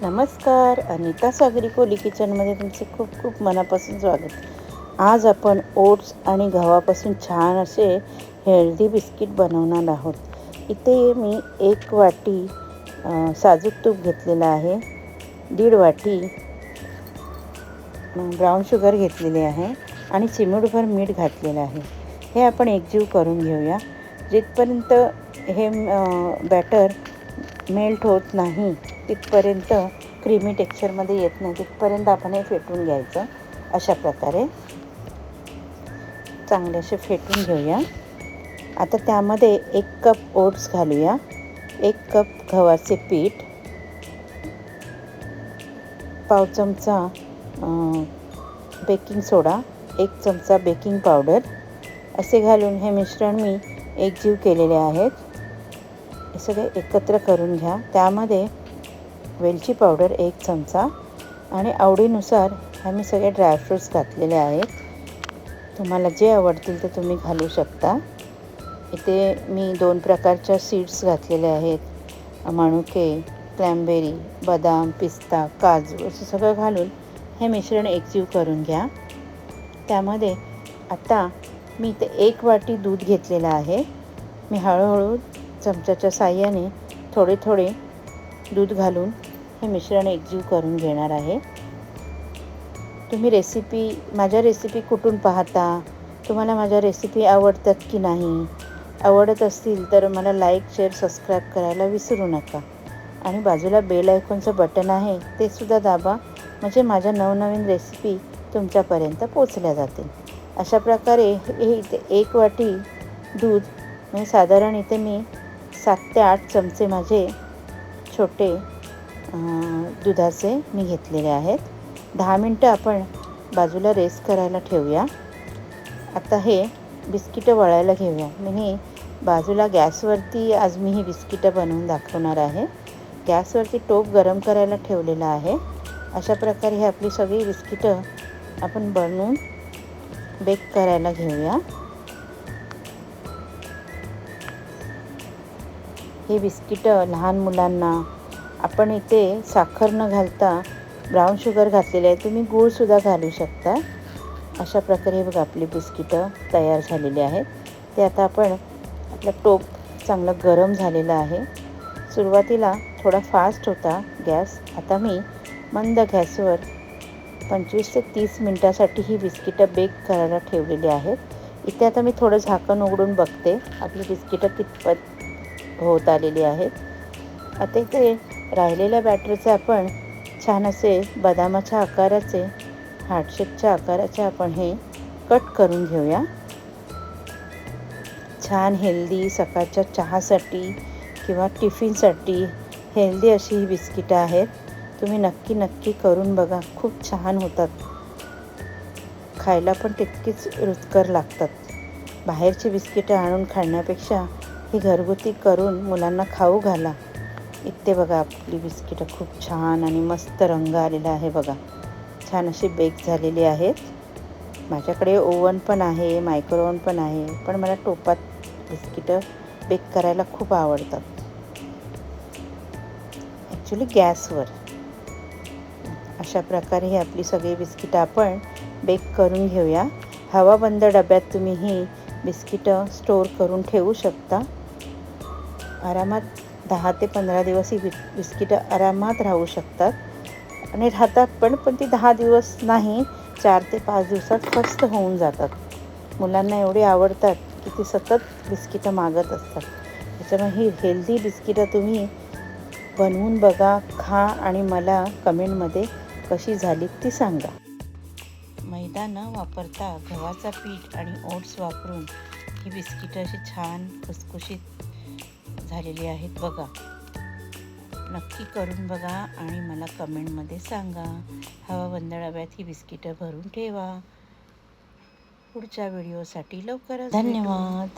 नमस्कार, अनिता सागरी कोली किचनमध्ये तुमचे खूप खूप मनापासून स्वागत. आज आपण ओट्स आणि गव्हापासून छान असे हेल्दी बिस्किट बनवणार आहोत. इथे मी 1 वाटी साजूक तूप घेतलेलं आहे, 1.5 वाटी ब्राऊन शुगर घेतलेली आहे आणि चिमूटभर मीठ घातलेलं आहे. हे आपण एकजीव करून घेऊया. जिथपर्यंत हे बॅटर मेल्ट होत नाही, तिथपर्यंत क्रीमी टेक्स्चरमध्ये येत नाही, तिथपर्यंत आपण हे फेटून घ्यायचं. अशा प्रकारे चांगले असे फेटून घेऊया. आता त्यामध्ये 1 कप ओट्स घालूया, 1 कप गव्हाचे पीठ, पाव चमचा बेकिंग सोडा, 1 चमचा बेकिंग पावडर असे घालून हे मिश्रण मी एकजीव केलेले आहेत. हे सगळे एकत्र करून घ्या. त्यामध्ये वेलची पावडर 1 चमचा आणि आवडीनुसार आम्ही सगळे ड्रायफ्रूट्स घातलेले आहेत. तुम्हाला जे आवडतील ते तुम्ही घालू शकता. इथे मी 2 प्रकारच्या सीड्स घातलेले आहेत, मनुके, क्रॅनबेरी, बदाम, पिस्ता, काजू असं सगळं घालून हे मिश्रण एकजीव करून घ्या. त्यामध्ये आता मी इथे 1 वाटी दूध घेतलेलं आहे. मी हळूहळू चमच्याच्या साहाय्याने थोडे थोडे दूध घालून हे मिश्रण एकजीव करून घेणार आहे. तुम्ही माझ्या रेसिपी कुठून पाहता? तुम्हाला माझ्या रेसिपी आवडतात की नाही? आवडत असतील तर मला लाईक, शेअर, सबस्क्राईब करायला विसरू नका. आणि बाजूला बेल आयकॉनचं बटन आहे, ते सुद्धा दाबा, म्हणजे माझ्या नवनवीन रेसिपी तुमच्यापर्यंत पोचल्या जातील. अशा प्रकारे हे इथे 1 वाटी दूध म्हणजे साधारण इथे मी 7 ते 8 चमचे माझे छोटे दुधाचे मी घेतलेले आहेत. 10 मिनटं आपण बाजूला रेस्ट करायला ठेवूया. आता हे बिस्किटं वळायला घेऊया. मी बाजूला गॅसवरती आज मी ही बिस्किटं बनवून दाखवणार आहे. गॅसवरती टोप गरम करायला ठेवलेला आहे. अशा प्रकारे हे आपली सगळी बिस्किटं आपण बनवून बेक करायला घेऊया. हे बिस्किटं लहान मुलांना, आपण इथे साखर न घालता ब्राऊन शुगर घातलेले आहे, तुम्ही गूळसुद्धा घालू शकता. अशा प्रकारे बघा आपली बिस्किटं तयार झालेली आहेत. ते आता आपण आपला टोप चांगलं गरम झालेलं आहे. सुरुवातीला थोडा फास्ट होता गॅस, आता मी मंद गॅसवर 25 ते 30 मिनटासाठी ही बिस्किटं बेक करायला ठेवलेली आहेत. इथे आता मी थोडं झाकण उघडून बघते आपली बिस्किटं कितपत होत आलेली आहेत. आता इथे राहिलेल्या बॅटरचे आपण छान असे बदामाच्या आकाराचे, हार्टशेपच्या आकाराचे आपण हे कट करून घेऊया. छान हेल्दी सकाळच्या चहासाठी किंवा टिफिनसाठी हेल्दी अशी ही बिस्किटं आहेत. तुम्ही नक्की करून बघा, खूप छान होतात. खायला पण तितकीच रुचकर लागतात. बाहेरची बिस्किटं आणून खाण्यापेक्षा ही घरगुती करून मुलांना खाऊ घाला. इथे बघा आपली बिस्किटं खूप छान आणि मस्त रंग आलेला आहे बघा. छान अशी बेक झालेली आहेत. माझ्याकडे ओव्हन पण आहे, मायक्रोव्हन पण आहे, पण मला टोपात बिस्किटं बेक करायला खूप आवडतात. ॲक्च्युली गॅसवर. अशा प्रकारे ही आपली सगळी बिस्किटं आपण बेक करून घेऊया. हवाबंद डब्यात तुम्ही ही बिस्किटं स्टोअर करून ठेवू शकता. आरामात 10 ते 15 दिवस ही बिस्किटं आरामात राहू शकतात आणि राहतात पण ती 10 दिवस नाही, 4 ते 5 दिवसात फस्त होऊन जातात. मुलांना एवढी आवडतात की ती सतत बिस्किटं मागत असतात. त्याच्यामुळे ही हेल्दी बिस्किटं तुम्ही बनवून बघा, खा आणि मला कमेंटमध्ये कशी झाली ती सांगा. मैदा न वापरता गव्हाचा पीठ आणि ओट्स वापरून ही बिस्किटं अशी छान खुसखुशीत झालेली आहेत बघा. नक्की करून बघा आणि मला कमेंटमध्ये सांगा. हवाबंद डब्यात ही बिस्किटं भरून ठेवा. पुढच्या व्हिडिओसाठी लवकरच धन्यवाद.